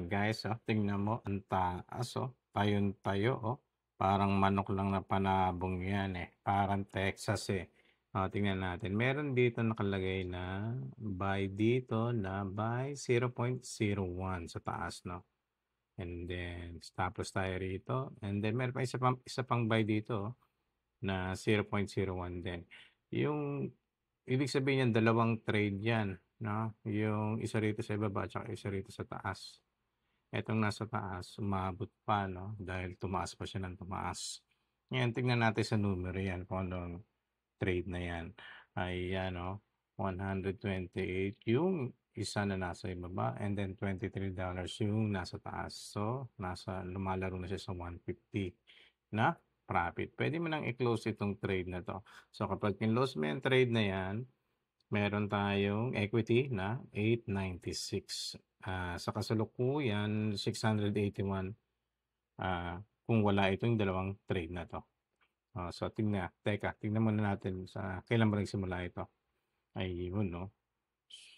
guys, tingnan mo ang taas, tayong-tayo, parang manok lang na panabong 'yan, parang Texas, tingnan natin meron dito nakalagay na buy dito na buy 0.01 sa taas 'no, and then stop loss tayo rito, and then meron pa isa pang buy dito, na 0.01 din. Yung ibig sabihin niyan dalawang trade 'yan 'no, yung isa rito sa ibaba at saka isa rito sa taas. Etong nasa taas umabot pa 'no, dahil tumaas pa siya ng tumaas. Ngayon tignan natin sa numero 'yan kung anong trade na 'yan. Ayan 128 yung isa na nasa ibaba and then $23 yung nasa taas. So, lumalaro na siya sa 150 na profit. Puwede mo nang i-close itong trade na 'to. So, kapag kinlose mo yung trade na 'yan, meron tayong equity na 896. Sa kasalukuyan 681, kung wala itong dalawang trade na 'to. So tingnan muna natin sa kailan ba nagsimula ito. Ayun 'no.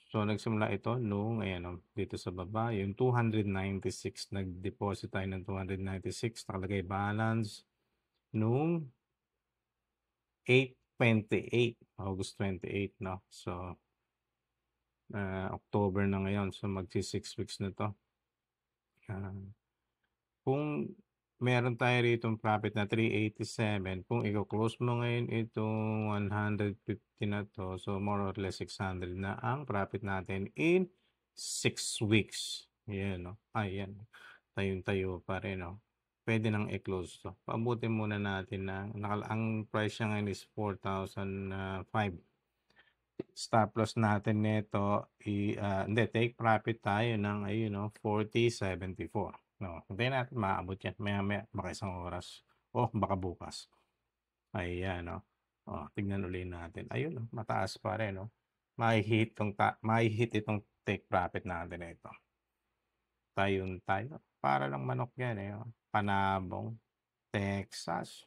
So nagsimula ito nung ayan dito sa baba yung 296, nag-deposit tayo ng 296, nakalagay balance nung 8/28, August 28 'no. So, October na ngayon, so magsi-6 weeks na 'to. Kung meron tayo ritong profit na 387, kung iko-close mo ngayon itong 150 na 'to, so more or less 600 na ang profit natin in 6 weeks. Ayan 'no, ayan, tayong-tayo pa rin 'no. Puwede nang i-close 'to. Paabutin muna natin ng ang price niya ngayon is 4,005. Stop loss natin nito hindi, take profit tayo ng ayun 40.74. No, hintayin natin maabot 'yan maya-maya, baka isang oras o baka bukas. Ayan tignan uli natin. Ayun mataas pa rin mahi-hit itong take profit natin na ito. Tayong-tayo, para lang manok 'yan, panabong, Texas.